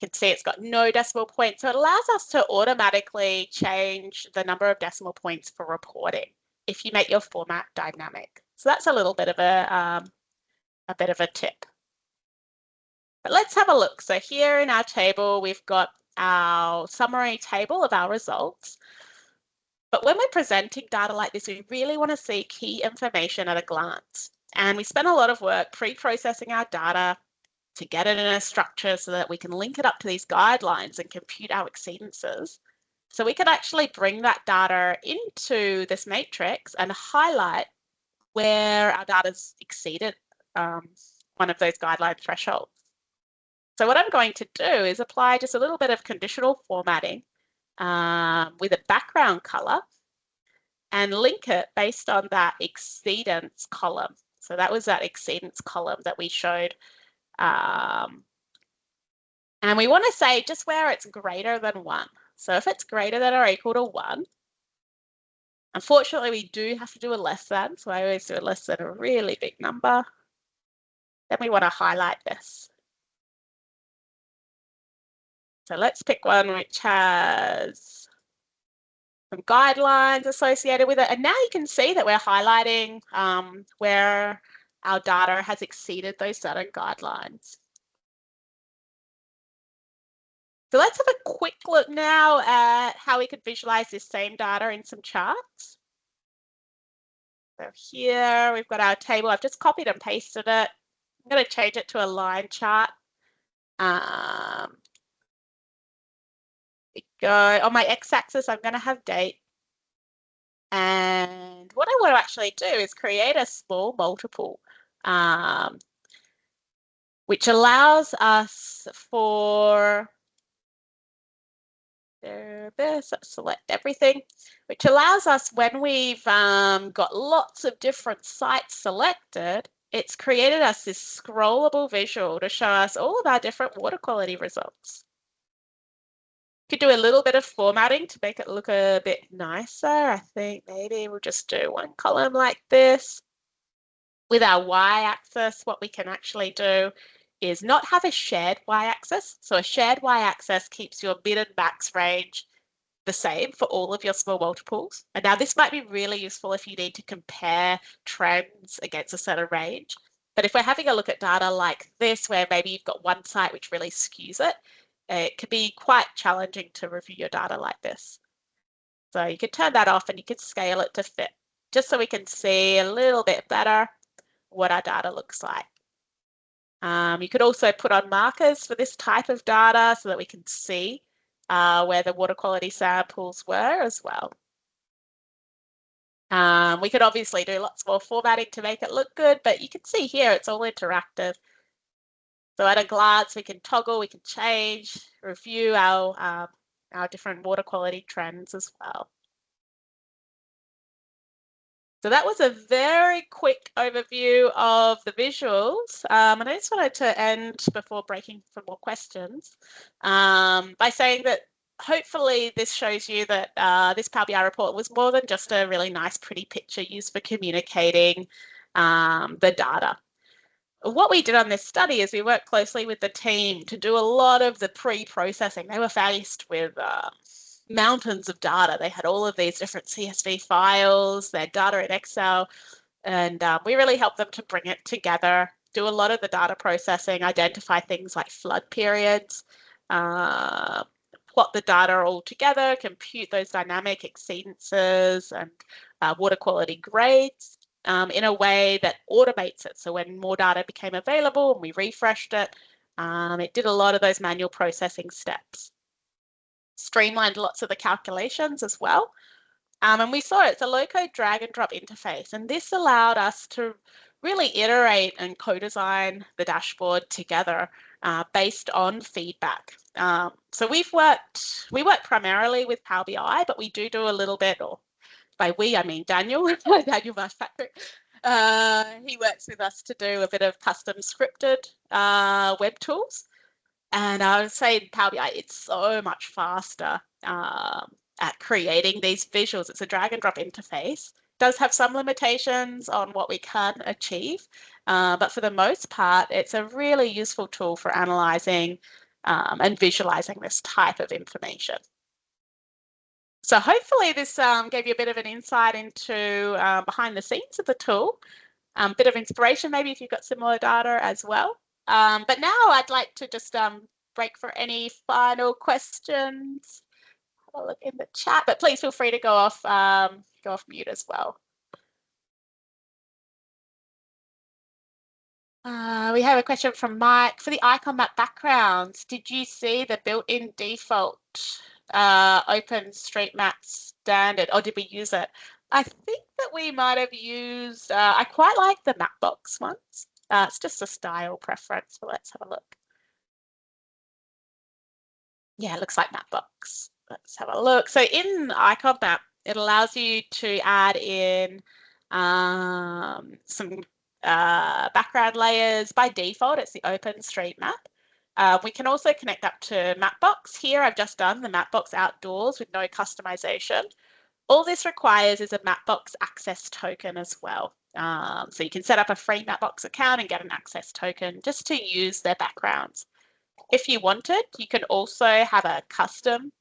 you can see it's got no decimal points. So it allows us to automatically change the number of decimal points for reporting if you make your format dynamic. So that's a little bit of a tip. But let's have a look. So here in our table, we've got our summary table of our results. But when we're presenting data like this, we really want to see key information at a glance. And we spend a lot of work pre-processing our data to get it in a structure so that we can link it up to these guidelines and compute our exceedances. So we can actually bring that data into this matrix and highlight where our data's exceeded one of those guideline thresholds. So what I'm going to do is apply just a little bit of conditional formatting with a background color and link it based on that exceedance column. So that was that exceedance column that we showed. And we want to say just where it's greater than 1. So if it's greater than or equal to 1, unfortunately, we do have to do a less than. So I always do a less than a really big number. Then we want to highlight this. So let's pick one which has some guidelines associated with it. And now you can see that we're highlighting where our data has exceeded those certain guidelines. So let's have a quick look now at how we could visualize this same data in some charts. So here we've got our table. I've just copied and pasted it. I'm going to change it to a line chart. On my x-axis, I'm going to have date. And what I want to actually do is create a small multiple, which allows us for this, select everything, which allows us when we've got lots of different sites selected, it's created us this scrollable visual to show us all of our different water quality results. Could do a little bit of formatting to make it look a bit nicer. I think maybe we'll just do one column like this. With our y-axis, what we can actually do is not have a shared y-axis. So a shared y-axis keeps your min and max range the same for all of your small multiples. And now this might be really useful if you need to compare trends against a certain range. But if we're having a look at data like this, where maybe you've got one site which really skews it, it can be quite challenging to review your data like this. So you can turn that off and you can scale it to fit, just so we can see a little bit better what our data looks like. You could also put on markers for this type of data so that we can see where the water quality samples were as well. We could obviously do lots more formatting to make it look good, but you can see here it's all interactive. So at a glance, we can toggle, we can change, review our different water quality trends as well. So that was a very quick overview of the visuals. And I just wanted to end before breaking for more questions by saying that hopefully this shows you that this Power BI report was more than just a really nice, pretty picture used for communicating the data. What we did on this study is we worked closely with the team to do a lot of the pre-processing. They were faced with mountains of data. They had all of these different CSV files, their data in Excel, and we really helped them to bring it together, do a lot of the data processing, identify things like flood periods, plot the data all together, compute those dynamic exceedances and water quality grades in a way that automates it. So when more data became available and we refreshed it, it did a lot of those manual processing steps. Streamlined lots of the calculations as well. And we saw it's a low-code drag and drop interface. And this allowed us to really iterate and co-design the dashboard together based on feedback. So we work primarily with Power BI, but we do a little bit, or by we, I mean Daniel, Daniel Patrick. He works with us to do a bit of custom scripted web tools. And I would say in Power BI, it's so much faster at creating these visuals. It's a drag and drop interface. It does have some limitations on what we can achieve, but for the most part, it's a really useful tool for analyzing and visualizing this type of information. So hopefully this gave you a bit of an insight into behind the scenes of the tool, a bit of inspiration maybe if you've got similar data as well. But now I'd like to just break for any final questions. Have a look in the chat, but please feel free to go off mute as well. We have a question from Mike. For the icon map backgrounds, did you see the built-in default OpenStreetMap standard, or did we use it? I think that we might have used, I quite like the Mapbox ones. It's just a style preference, but let's have a look. Yeah, it looks like Mapbox. Let's have a look. So in Icon Map, it allows you to add in some background layers. By default, it's the OpenStreetMap. We can also connect up to Mapbox. Here I've just done the Mapbox outdoors with no customization. All this requires is a Mapbox access token as well. So you can set up a free Mapbox account and get an access token just to use their backgrounds. If you wanted, you can also have a custom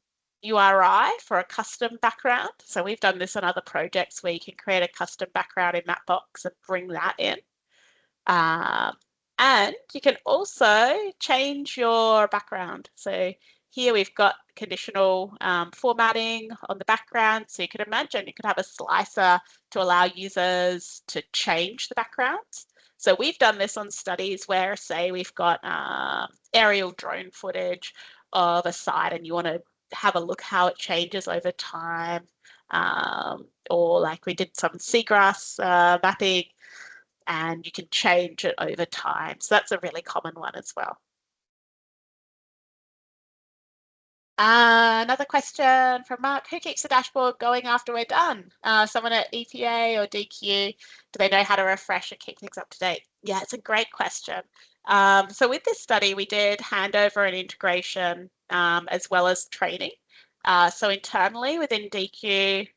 URI for a custom background. So we've done this on other projects where you can create a custom background in Mapbox and bring that in. And you can also change your background. So here we've got conditional formatting on the background. So you could imagine you could have a slicer to allow users to change the backgrounds. So we've done this on studies where, say, we've got aerial drone footage of a site and you want to have a look how it changes over time. Or like we did some seagrass mapping, and you can change it over time. So that's a really common one as well. Another question from Mark. Who keeps the dashboard going after we're done? Someone at EPA or DQ? Do they know how to refresh and keep things up to date? Yeah, it's a great question. So with this study, we did handover and integration as well as training. So internally within DQ,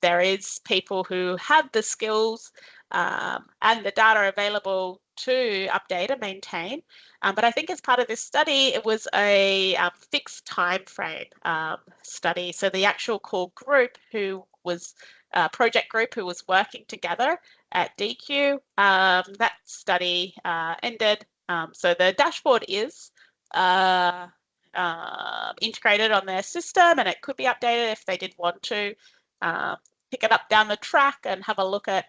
there is people who have the skills and the data available to update and maintain. But I think as part of this study, it was a fixed time frame study. So the actual core group who was project group who was working together at DQ, that study ended. So the dashboard is integrated on their system, and it could be updated if they did want to pick it up down the track and have a look at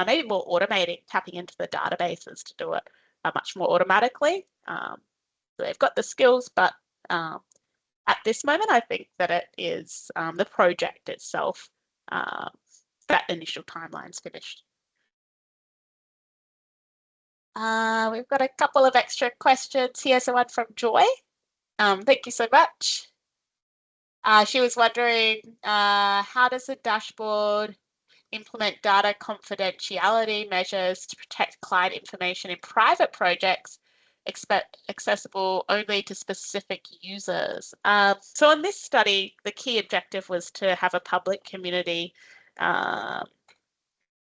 maybe more automating, tapping into the databases to do it much more automatically. So they've got the skills, but at this moment, I think that it is the project itself, that initial timeline's finished. We've got a couple of extra questions here. So one from Joy. Thank you so much. She was wondering, how does the dashboard implement data confidentiality measures to protect client information in private projects accessible only to specific users. So in this study, the key objective was to have a public community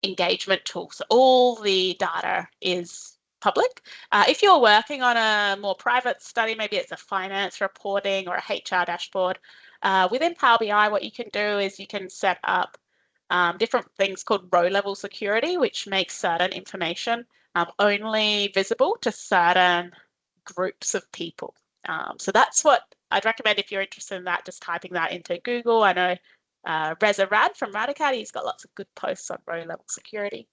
engagement tool. So all the data is public. If you're working on a more private study, maybe it's a finance reporting or a HR dashboard, within Power BI, what you can do is you can set up different things called row-level security, which makes certain information only visible to certain groups of people. So that's what I'd recommend if you're interested in that, just typing that into Google. I know Reza Rad from Radicat, he's got lots of good posts on row-level security.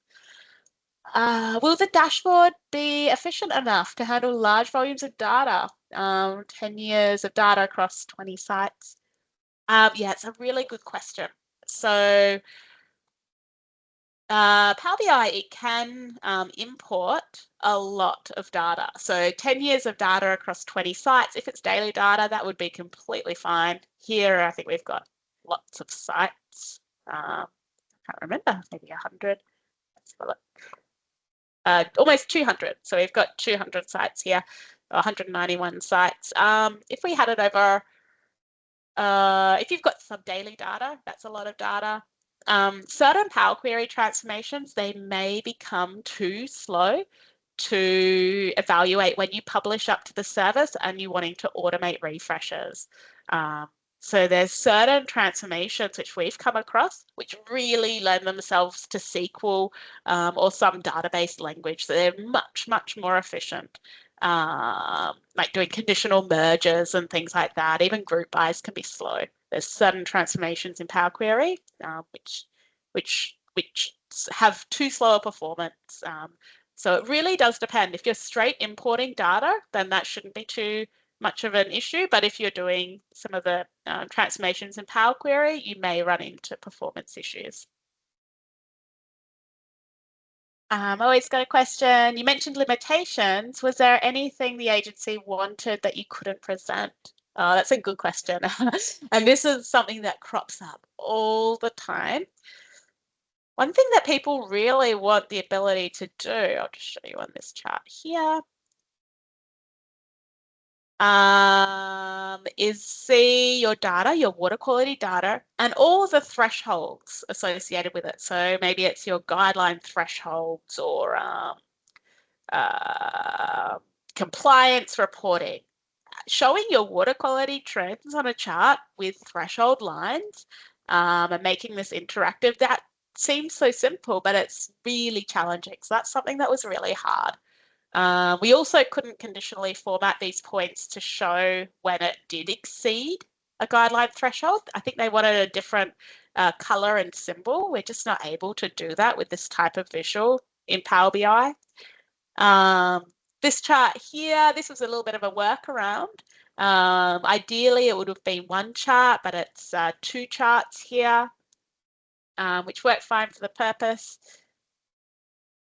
Will the dashboard be efficient enough to handle large volumes of data? 10 years of data across 20 sites. Yeah, it's a really good question. So Power BI, it can import a lot of data. So 10 years of data across 20 sites. If it's daily data, that would be completely fine. Here, I think we've got lots of sites. I can't remember, maybe 100. Let's have a look. Almost 200. So we've got 200 sites here, 191 sites. If we had it over, if you've got some daily data, that's a lot of data. Certain Power Query transformations, they may become too slow to evaluate when you publish up to the service and you're wanting to automate refreshes. So there's certain transformations which we've come across which really lend themselves to SQL or some database language. So they're much, much more efficient. Like doing conditional mergers and things like that. Even group bys can be slow. There's certain transformations in Power Query which have too slow a performance. So it really does depend. If you're straight importing data, then that shouldn't be too much of an issue. But if you're doing some of the transformations in Power Query, you may run into performance issues. Always got a question. You mentioned limitations. Was there anything the agency wanted that you couldn't present? That's a good question. And this is something that crops up all the time. One thing that people really want the ability to do, I'll just show you on this chart here, is see your data, your water quality data, and all the thresholds associated with it. So maybe it's your guideline thresholds or compliance reporting. Showing your water quality trends on a chart with threshold lines and making this interactive, that seems so simple, but it's really challenging. So that's something that was really hard. We also couldn't conditionally format these points to show when it did exceed a guideline threshold. I think they wanted a different color and symbol. We're just not able to do that with this type of visual in Power BI. This chart here, this was a little bit of a workaround. Ideally, it would have been one chart, but it's two charts here, which work fine for the purpose.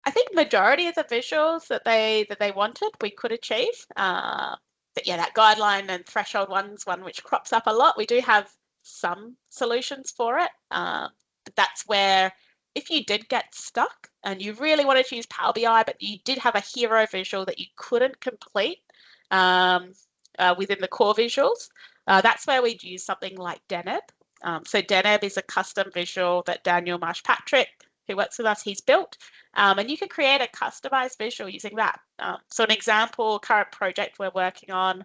I think majority of the visuals that they wanted, we could achieve. But yeah, that guideline and threshold one's one which crops up a lot. We do have some solutions for it. But that's where if you did get stuck and you really wanted to use Power BI, but you did have a hero visual that you couldn't complete within the core visuals, that's where we'd use something like Deneb. So Deneb is a custom visual that Daniel Marsh-Patrick, who works with us, he's built. And you can create a customized visual using that. So an example current project we're working on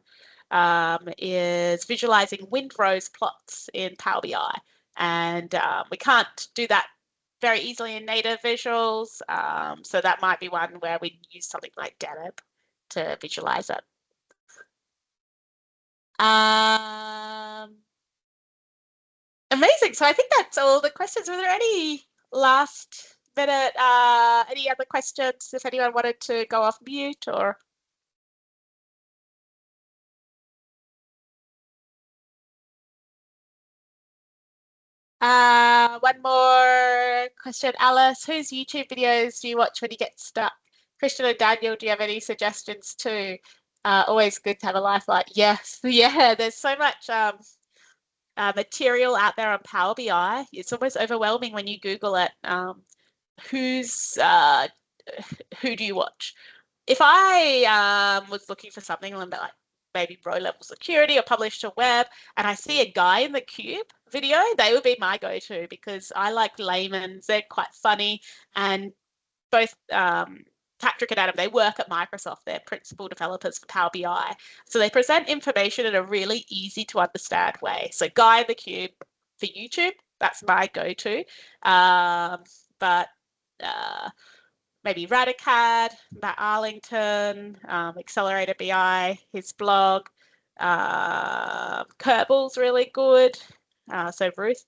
is visualizing windrows plots in Power BI. And we can't do that very easily in native visuals. So that might be one where we use something like Deneb to visualize it. Amazing. So I think that's all the questions. Were there any last minute, any other questions if anyone wanted to go off mute or? One more question, Alice. Whose YouTube videos do you watch when you get stuck? Christian and Daniel, do you have any suggestions too? Always good to have a lifeline. Yes, yeah, there's so much material out there on Power BI. It's almost overwhelming when you Google it. Who do you watch? If I was looking for something a little bit like maybe row level security or publish to web, and I see a guy in the cube video, they would be my go-to because I like layman's. They're quite funny, and both Patrick and Adam, they work at Microsoft. They're principal developers for Power BI. So they present information in a really easy to understand way. So Guy in the Cube for YouTube, that's my go-to. But maybe Radicad, Matt Arlington, Accelerator BI, his blog. Kerbal's really good. So Ruth.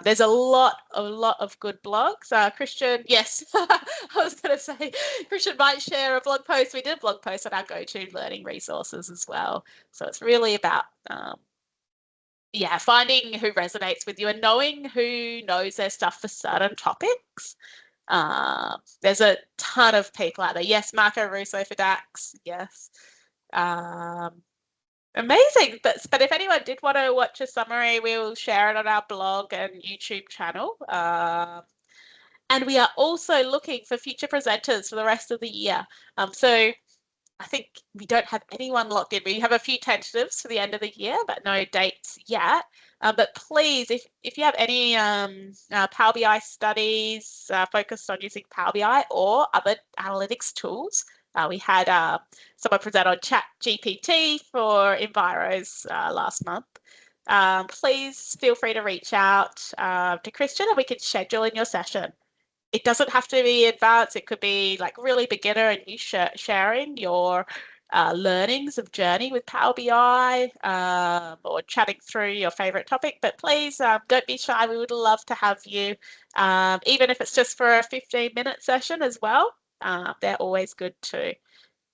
There's a lot of good blogs. Christian, yes, I was going to say Christian might share a blog post. We did a blog post on our go-to learning resources as well. So it's really about, finding who resonates with you and knowing who knows their stuff for certain topics. There's a ton of people out there. Yes, Marco Russo for DAX. Yes. Amazing. But if anyone did want to watch a summary, we will share it on our blog and YouTube channel. And we are also looking for future presenters for the rest of the year. So I think we don't have anyone locked in. We have a few tentatives for the end of the year, but no dates yet. But please, if you have any Power BI studies focused on using Power BI or other analytics tools, we had someone present on ChatGPT for Enviro's last month. Please feel free to reach out to Christian and we can schedule in your session. It doesn't have to be advanced. It could be like really beginner and you sharing your learnings of journey with Power BI or chatting through your favorite topic. But please don't be shy. We would love to have you, even if it's just for a 15-minute session as well. They're always good too.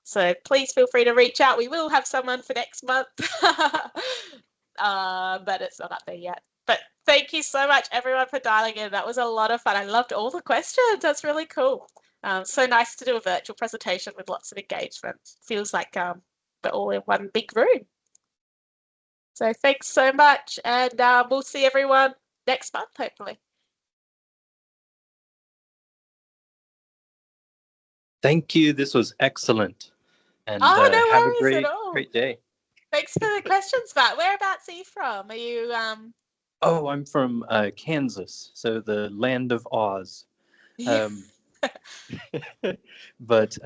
So please feel free to reach out. We will have someone for next month, but it's not up there yet. But thank you so much, everyone, for dialing in. That was a lot of fun. I loved all the questions. That's really cool. So nice to do a virtual presentation with lots of engagement. Feels like we're all in one big room. So thanks so much, and we'll see everyone next month, hopefully. Thank you. This was excellent. And no have a worries at all. great day. Thanks for the questions, Matt. Whereabouts are you from? Are you Oh, I'm from Kansas, so the land of Oz. But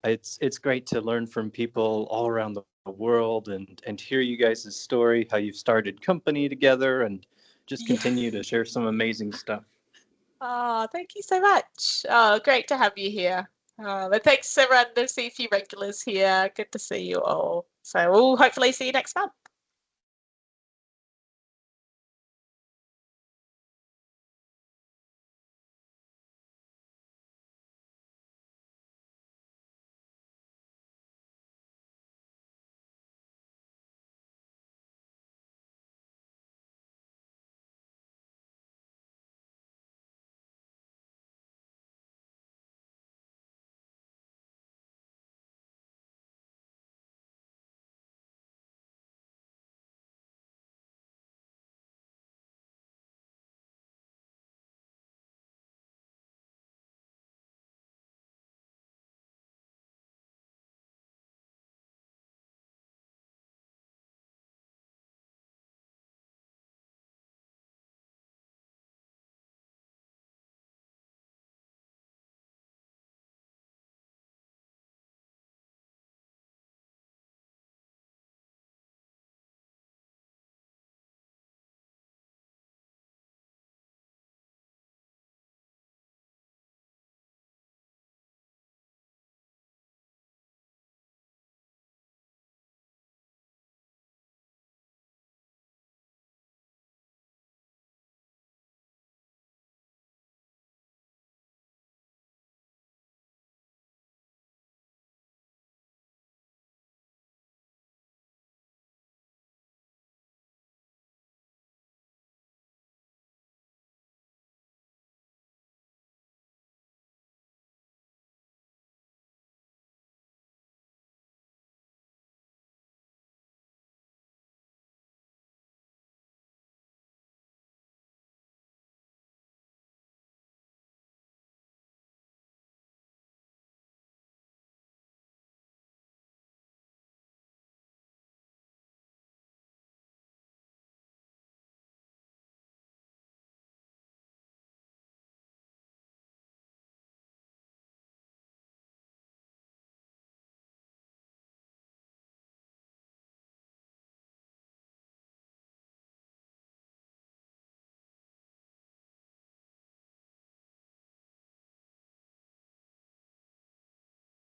it's great to learn from people all around the world and hear you guys' story, how you've started company together and just continue to share some amazing stuff. Oh, thank you so much. Oh, great to have you here. But thanks everyone. To see a few regulars here. Good to see you all. So we'll hopefully see you next month.